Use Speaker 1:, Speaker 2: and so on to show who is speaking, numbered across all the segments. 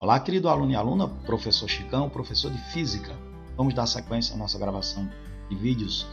Speaker 1: Olá, querido aluno e aluna, professor Chicão, professor de Física. Vamos dar sequência à nossa gravação de vídeos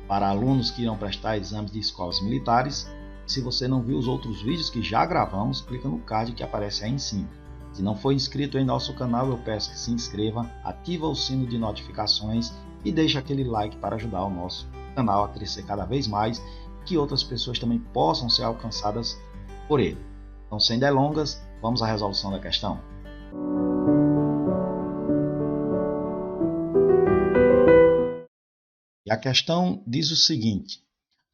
Speaker 1: para alunos que irão prestar exames de escolas militares. Se você não viu os outros vídeos que já gravamos, clica no card que aparece aí em cima. Se não for inscrito em nosso canal, eu peço que se inscreva, ativa o sino de notificações e deixe aquele like para ajudar o nosso canal a crescer cada vez mais, que outras pessoas também possam ser alcançadas por ele. Então, sem delongas, vamos à resolução da questão. E a questão diz o seguinte: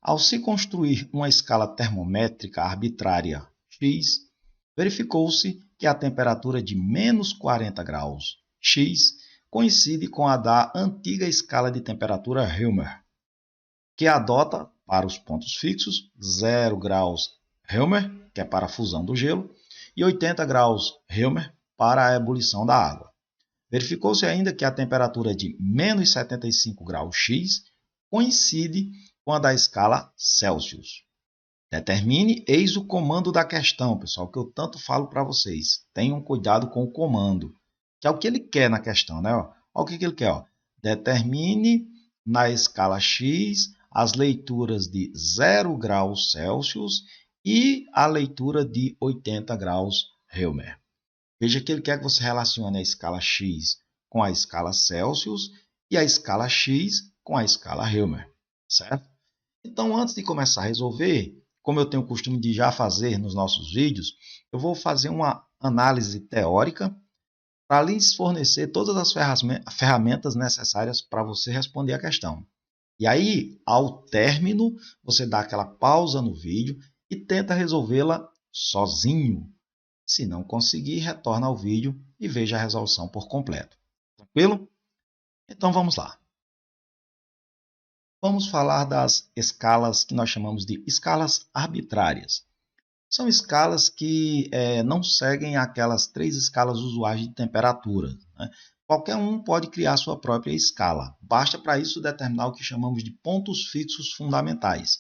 Speaker 1: ao se construir uma escala termométrica arbitrária x, verificou-se que a temperatura de menos 40 graus x coincide com a da antiga escala de temperatura Reaumur, que adota para os pontos fixos 0 graus Reaumur, que é para a fusão do gelo, e 80 graus Reaumur para a ebulição da água. Verificou-se ainda que a temperatura de menos 75 graus X coincide com a da escala Celsius. Determine, eis o comando da questão, pessoal, que eu tanto falo para vocês. Tenham cuidado com o comando, que é o que ele quer na questão, né? Olha o que ele quer. Determine na escala X as leituras de 0 graus Celsius e a leitura de 80 graus Reaumur. Veja que ele quer que você relacione a escala X com a escala Celsius e a escala X com a escala Reaumur, certo? Então, antes de começar a resolver, como eu tenho o costume de já fazer nos nossos vídeos, eu vou fazer uma análise teórica para lhes fornecer todas as ferramentas necessárias para você responder a questão. E aí, ao término, você dá aquela pausa no vídeo e tenta resolvê-la sozinho. Se não conseguir, retorna ao vídeo e veja a resolução por completo. Tranquilo? Então vamos lá. Vamos falar das escalas que nós chamamos de escalas arbitrárias. São escalas que não seguem aquelas 3 escalas usuais de temperatura, né? Qualquer um pode criar sua própria escala. Basta para isso determinar o que chamamos de pontos fixos fundamentais,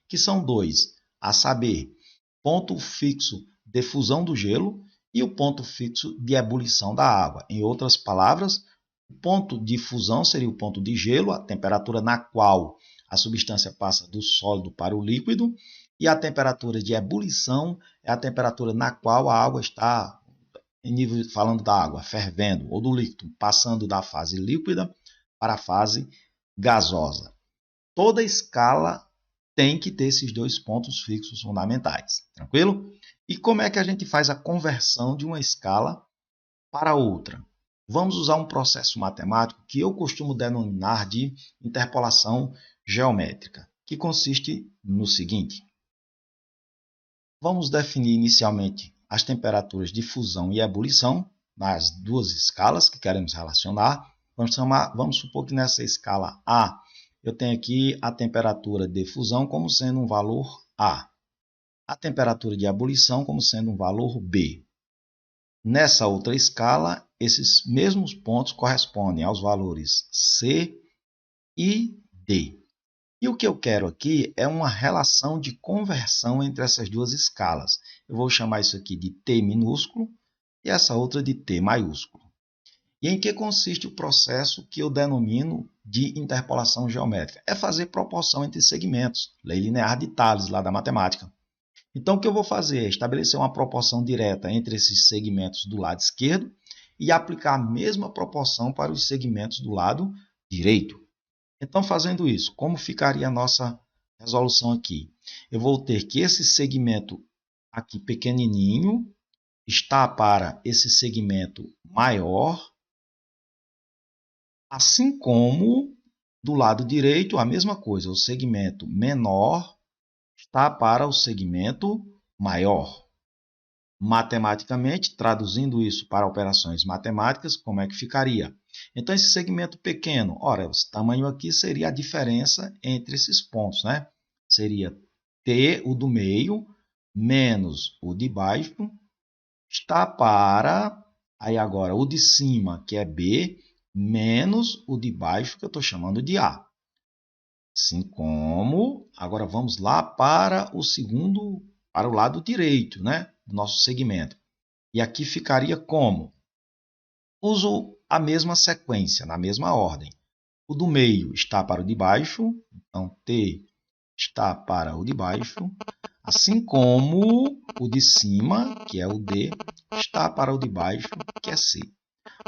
Speaker 1: que são 2, a saber, ponto fixo de fusão do gelo e o ponto fixo de ebulição da água. Em outras palavras, o ponto de fusão seria o ponto de gelo, a temperatura na qual a substância passa do sólido para o líquido, e a temperatura de ebulição é a temperatura na qual a água está, falando da água, fervendo, ou do líquido, passando da fase líquida para a fase gasosa. Toda escala tem que ter esses 2 pontos fixos fundamentais, tranquilo? E como é que a gente faz a conversão de uma escala para outra? Vamos usar um processo matemático que eu costumo denominar de interpolação geométrica, que consiste no seguinte. Vamos definir inicialmente as temperaturas de fusão e ebulição nas 2 escalas que queremos relacionar. Vamos supor que nessa escala A eu tenho aqui a temperatura de fusão como sendo um valor A, a temperatura de ebulição como sendo um valor B. Nessa outra escala, esses mesmos pontos correspondem aos valores C e D. E o que eu quero aqui é uma relação de conversão entre essas 2 escalas. Eu vou chamar isso aqui de T minúsculo e essa outra de T maiúsculo. E em que consiste o processo que eu denomino de interpolação geométrica? É fazer proporção entre segmentos, lei linear de Thales, lá da matemática. Então, o que eu vou fazer é estabelecer uma proporção direta entre esses segmentos do lado esquerdo e aplicar a mesma proporção para os segmentos do lado direito. Então, fazendo isso, como ficaria a nossa resolução aqui? Eu vou ter que esse segmento aqui pequenininho está para esse segmento maior, assim como do lado direito a mesma coisa, o segmento menor está para o segmento maior. Matematicamente, traduzindo isso para operações matemáticas, como é que ficaria? Então, esse segmento pequeno, ora, esse tamanho aqui seria a diferença entre esses pontos, né? Seria T, o do meio, menos o de baixo, está para, aí agora, o de cima, que é B, menos o de baixo, que eu estou chamando de A. Assim como, agora vamos lá para o lado direito, né, do nosso segmento. E aqui ficaria como? uso a mesma sequência, na mesma ordem. O do meio está para o de baixo, então T está para o de baixo, assim como o de cima, que é o D, está para o de baixo, que é C.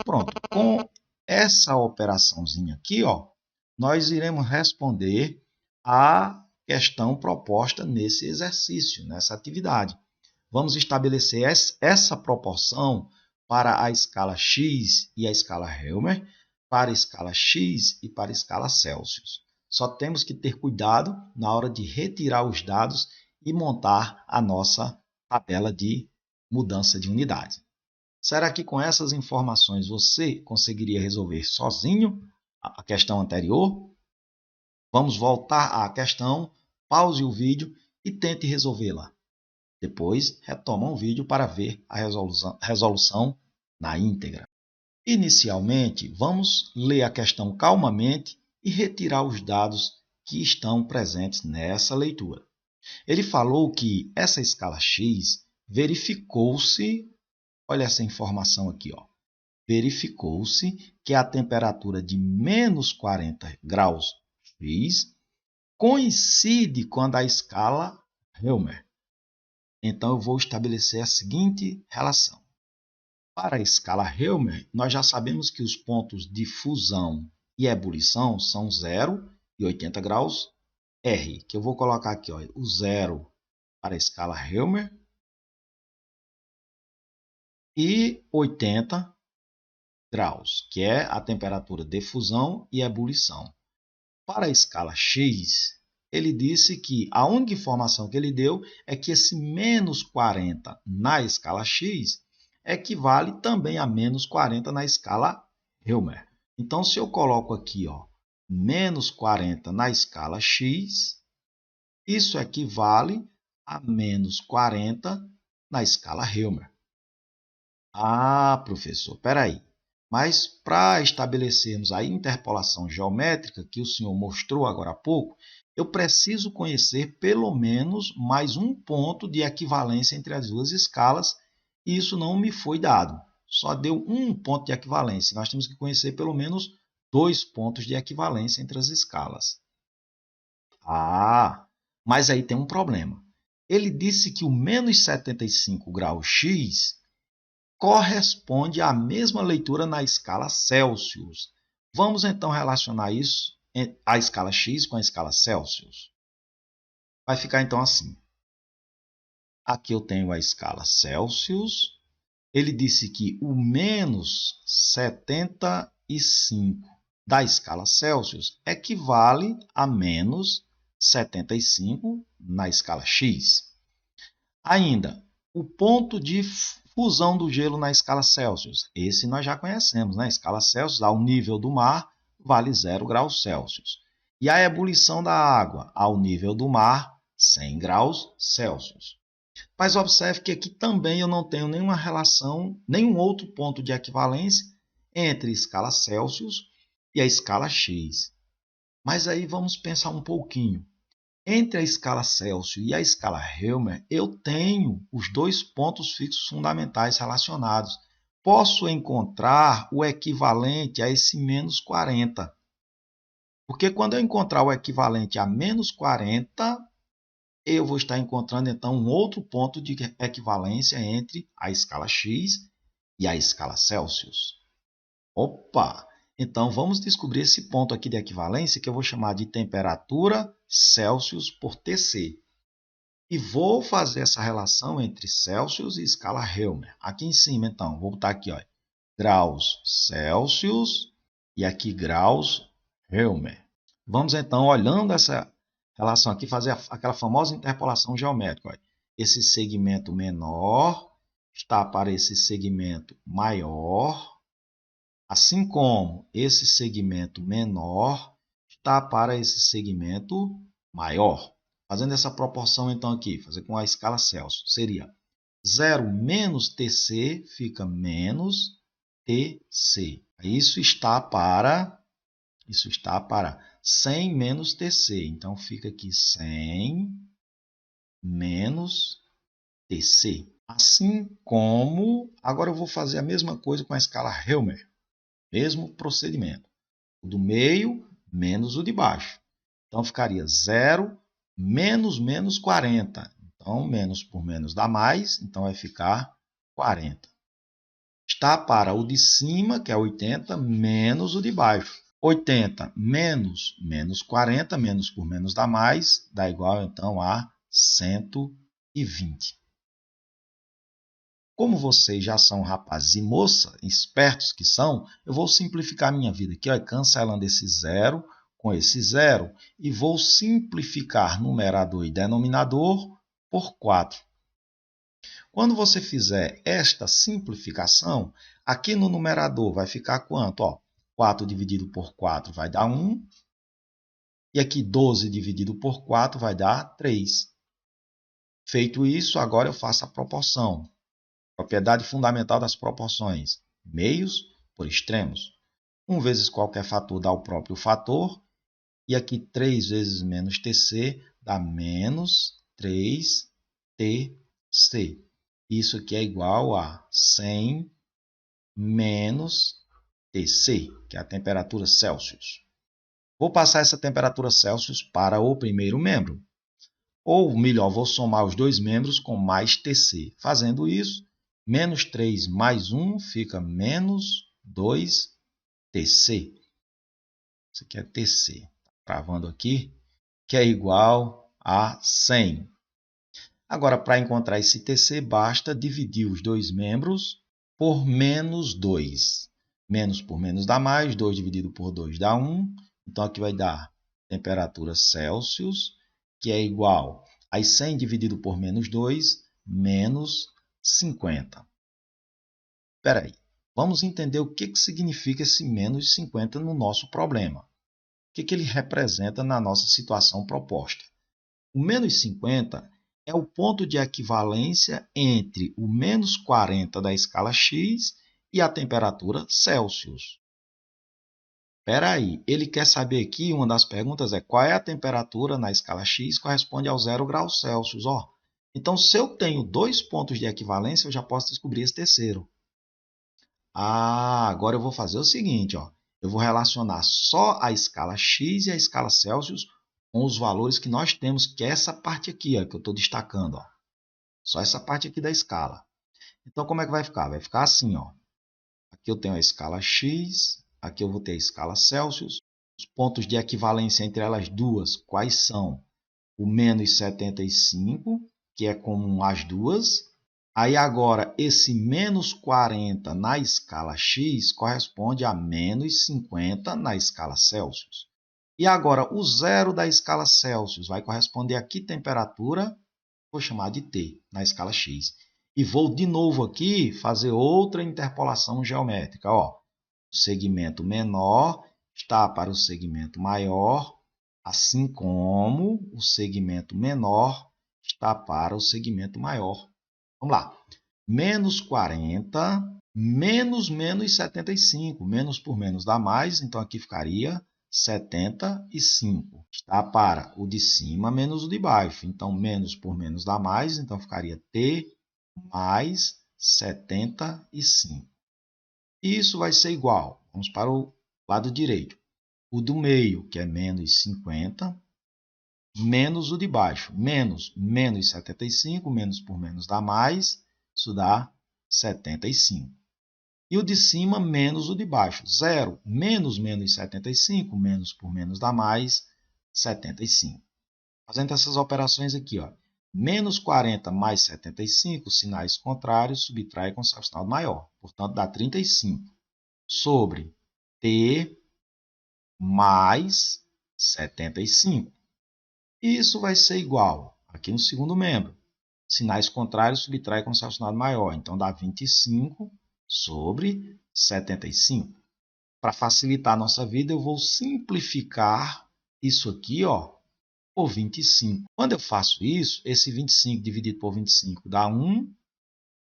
Speaker 1: Pronto, com essa operaçãozinha aqui, ó, nós iremos responder a questão proposta nesse exercício, nessa atividade. Vamos estabelecer essa proporção para a escala x e a escala Helmer, para a escala x e para a escala Celsius. Só temos que ter cuidado na hora de retirar os dados e montar a nossa tabela de mudança de unidade. Será que com essas informações você conseguiria resolver sozinho a questão anterior? Vamos voltar à questão, pause o vídeo e tente resolvê-la. Depois, retoma o vídeo para ver a resolução na íntegra. Inicialmente, vamos ler a questão calmamente e retirar os dados que estão presentes nessa leitura. Ele falou que essa escala x verificou-se, olha essa informação aqui, ó, verificou-se que a temperatura de menos 40 graus x coincide com a da escala Helmer. Então, eu vou estabelecer a seguinte relação. Para a escala Helmer, nós já sabemos que os pontos de fusão e ebulição são 0 e 80 graus R, que eu vou colocar aqui, ó, o 0 para a escala Helmer e 80 graus, que é a temperatura de fusão e ebulição. Para a escala X, ele disse que a única informação que ele deu é que esse menos 40 na escala X equivale também a menos 40 na escala Helmer. Então, se eu coloco aqui, ó, menos 40 na escala X, isso equivale a menos 40 na escala Helmer. Ah, professor, espera aí. Mas para estabelecermos a interpolação geométrica que o senhor mostrou agora há pouco, eu preciso conhecer pelo menos mais um ponto de equivalência entre as duas escalas, e isso não me foi dado. Só deu um ponto de equivalência. Nós temos que conhecer pelo menos 2 pontos de equivalência entre as escalas. Ah, mas aí tem um problema. Ele disse que o menos 75 graus x corresponde à mesma leitura na escala Celsius. Vamos então relacionar isso, a escala x com a escala Celsius. Vai ficar então assim. Aqui eu tenho a escala Celsius. Ele disse que o menos 75 da escala Celsius equivale a menos 75 na escala x. Ainda, o ponto de fusão do gelo na escala Celsius. Esse nós já conhecemos, né? A escala Celsius, ao nível do mar, vale 0 graus Celsius. E a ebulição da água, ao nível do mar, 100 graus Celsius. Mas observe que aqui também eu não tenho nenhuma relação, nenhum outro ponto de equivalência entre a escala Celsius e a escala X. Mas aí vamos pensar um pouquinho. Entre a escala Celsius e a escala Helmer, eu tenho os 2 pontos fixos fundamentais relacionados. Posso encontrar o equivalente a esse menos 40. Porque quando eu encontrar o equivalente a menos 40, eu vou estar encontrando, então, um outro ponto de equivalência entre a escala X e a escala Celsius. Opa! Então, vamos descobrir esse ponto aqui de equivalência, que eu vou chamar de temperatura Celsius por Tc. E vou fazer essa relação entre Celsius e escala Helmer. Aqui em cima, então, vou botar aqui, ó, graus Celsius e aqui graus Helmer. Vamos, então, olhando essa relação aqui, fazer aquela famosa interpolação geométrica. Ó. Esse segmento menor está para esse segmento maior, assim como esse segmento menor está para esse segmento maior. Fazendo essa proporção, então, aqui, fazer com a escala Celsius, seria 0 menos Tc fica menos Tc. Isso está para 100 menos Tc. Então, fica aqui 100 menos Tc. Assim como, agora eu vou fazer a mesma coisa com a escala Helmer. Mesmo procedimento. O do meio menos o de baixo. Então, ficaria 0 menos menos 40. Então, menos por menos dá mais, então vai ficar 40. Está para o de cima, que é 80, menos o de baixo. 80 menos menos 40, menos por menos dá mais, dá igual, então, a 120. Como vocês já são rapazes e moças, espertos que são, eu vou simplificar minha vida aqui, ó, cancelando esse zero com esse zero, e vou simplificar numerador e denominador por 4. Quando você fizer esta simplificação, aqui no numerador vai ficar quanto? Ó, 4 dividido por 4 vai dar 1, e aqui 12 dividido por 4 vai dar 3. Feito isso, agora eu faço a proporção. Propriedade fundamental das proporções: meios por extremos. 1 vezes qualquer fator dá o próprio fator. E aqui 3 vezes menos TC dá menos 3TC. Isso aqui é igual a 100 menos TC, que é a temperatura Celsius. Vou passar essa temperatura Celsius para o primeiro membro. Ou melhor, vou somar os dois membros com mais TC. Fazendo isso, menos 3 mais 1 fica menos 2TC. Isso aqui é TC. Travando aqui, que é igual a 100. Agora, para encontrar esse TC, basta dividir os dois membros por menos 2. Menos por menos dá mais, 2 dividido por 2 dá 1. Então, aqui vai dar temperatura Celsius, que é igual a 100 dividido por menos 2, menos 50. Espera aí, vamos entender o que significa esse menos 50 no nosso problema. O que ele representa na nossa situação proposta? O menos 50 é o ponto de equivalência entre o menos 40 da escala X e a temperatura Celsius. Espera aí, ele quer saber aqui, uma das perguntas é qual é a temperatura na escala X corresponde ao 0 graus Celsius. Ó. Então, se eu tenho dois pontos de equivalência, eu já posso descobrir esse terceiro. Agora eu vou fazer o seguinte, ó. Eu vou relacionar só a escala X e a escala Celsius com os valores que nós temos, que é essa parte aqui, ó, que eu estou destacando. Ó. Só essa parte aqui da escala. Então, como é que vai ficar? Vai ficar assim, ó. Aqui eu tenho a escala X, aqui eu vou ter a escala Celsius. Os pontos de equivalência entre elas duas, quais são? O menos 75, que é comum às duas. Aí agora, esse menos 40 na escala X corresponde a menos 50 na escala Celsius. E agora, o zero da escala Celsius vai corresponder a que temperatura? Vou chamar de T na escala X. E vou de novo aqui fazer outra interpolação geométrica. Ó, o segmento menor está para o segmento maior, assim como o segmento menor está para o segmento maior. Vamos lá. Menos 40, menos menos 75. Menos por menos dá mais, então aqui ficaria 75. Está para o de cima menos o de baixo. Então, menos por menos dá mais, então ficaria T mais 75. Isso vai ser igual. Vamos para o lado direito. O do meio, que é menos 50, menos o de baixo. Menos menos 75, menos por menos dá mais, isso dá 75. E o de cima menos o de baixo. 0 menos menos 75, menos por menos dá mais, 75. Fazendo essas operações aqui, ó. Menos 40 mais 75, sinais contrários, subtrai com seu sinal maior. Portanto, dá 35 sobre T mais 75. Isso vai ser igual, aqui no segundo membro, sinais contrários subtrai com seu sinal maior. Então, dá 25 sobre 75. Para facilitar a nossa vida, eu vou simplificar isso aqui, ó, por 25. Quando eu faço isso, esse 25 dividido por 25 dá 1,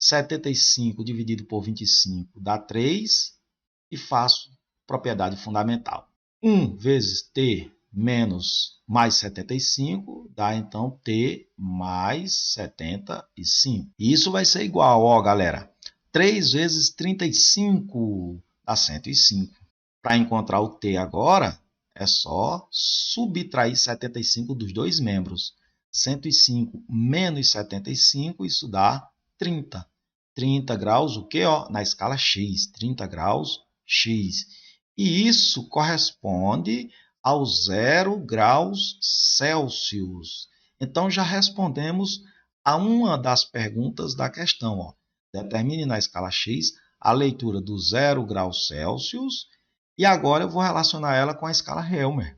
Speaker 1: 75 dividido por 25 dá 3, e faço propriedade fundamental. 1 vezes T menos mais 75 dá então T mais 75. Isso vai ser igual, ó, galera, 3 vezes 35 dá 105. Para encontrar o T agora, é só subtrair 75 dos dois membros. 105 menos 75, isso dá 30. 30 graus, o quê? Ó, na escala X, 30 graus X. E isso corresponde aos 0 graus Celsius. Então, já respondemos a uma das perguntas da questão. Ó. Determine na escala X a leitura do 0 graus Celsius. E agora eu vou relacionar ela com a escala Helmer.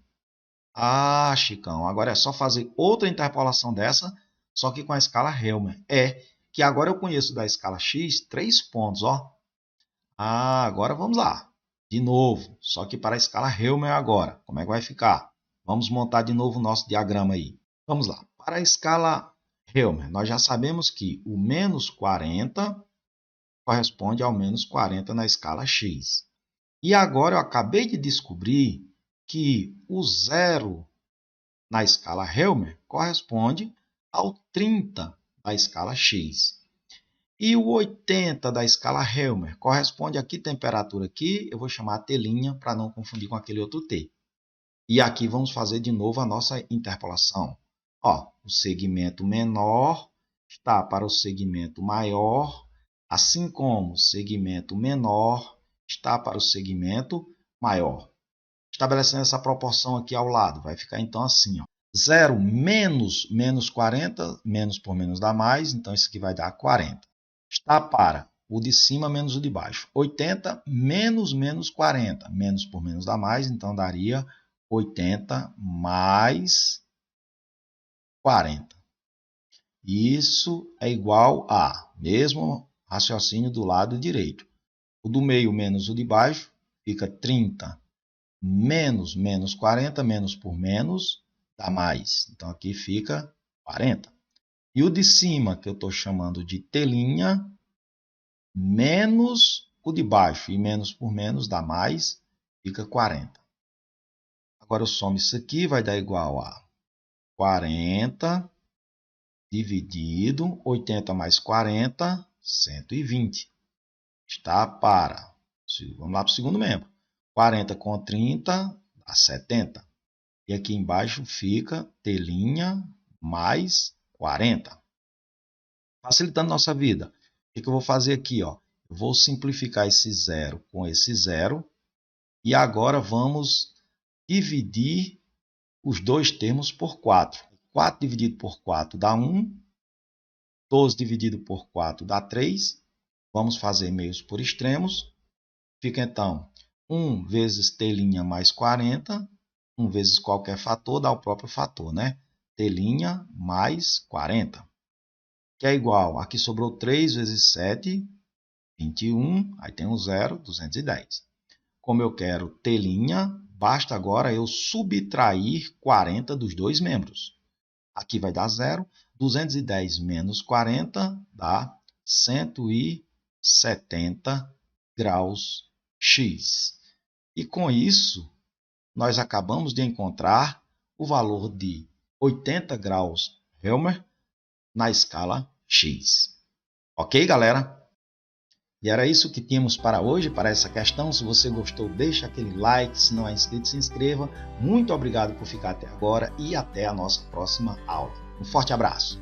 Speaker 1: Ah, Chicão, agora é só fazer outra interpolação dessa, só que com a escala Helmer. É que agora eu conheço da escala X 3 pontos, ó. Ah, agora vamos lá. De novo, só que para a escala Helmer agora. Como é que vai ficar? Vamos montar de novo o nosso diagrama aí. Vamos lá. Para a escala Helmer, nós já sabemos que o menos 40 corresponde ao menos 40 na escala X. E agora eu acabei de descobrir que o 0 na escala Helmer corresponde ao 30 da escala X. E o 80 da escala Helmer corresponde a que temperatura aqui? Eu vou chamar a telinha para não confundir com aquele outro T. E aqui vamos fazer de novo a nossa interpolação. Ó, o segmento menor está para o segmento maior, assim como o segmento menor está para o segmento maior. Estabelecendo essa proporção aqui ao lado, vai ficar então assim, ó. 0 menos 40, menos por menos dá mais, então isso aqui vai dar 40. Está para o de cima menos o de baixo. 80 menos 40, menos por menos dá mais, então daria 80 mais 40. Isso é igual a, mesmo raciocínio do lado direito. O do meio menos o de baixo fica 30 menos 40, menos por menos dá mais. Então aqui fica 40. E o de cima, que eu estou chamando de telinha, menos o de baixo, e menos por menos dá mais, fica 40. Agora eu somo isso aqui, vai dar igual a 40 dividido 80 mais 40, 120. Está para, vamos lá para o segundo membro, 40 com 30 dá 70. E aqui embaixo fica telinha mais 40. Facilitando nossa vida. O que eu vou fazer aqui? Ó? Eu vou simplificar esse 0 com esse 0. E agora vamos dividir os dois termos por 4. 4 dividido por 4 dá 1. 12 dividido por 4 dá 3. Vamos fazer meios por extremos. Fica então 1 vezes telinha mais 40. 1 vezes qualquer fator dá o próprio fator, né? Telinha mais 40. Que é igual, aqui sobrou 3 vezes 7, 21. Aí tem um 0, 210. Como eu quero telinha, basta agora eu subtrair 40 dos dois membros. Aqui vai dar 0. 210 menos 40 dá 170 graus X. E com isso, nós acabamos de encontrar o valor de 80 graus Helmer na escala X. Ok, galera? E era isso que tínhamos para hoje, para essa questão. Se você gostou, deixa aquele like. Se não é inscrito, se inscreva. Muito obrigado por ficar até agora e até a nossa próxima aula. Um forte abraço!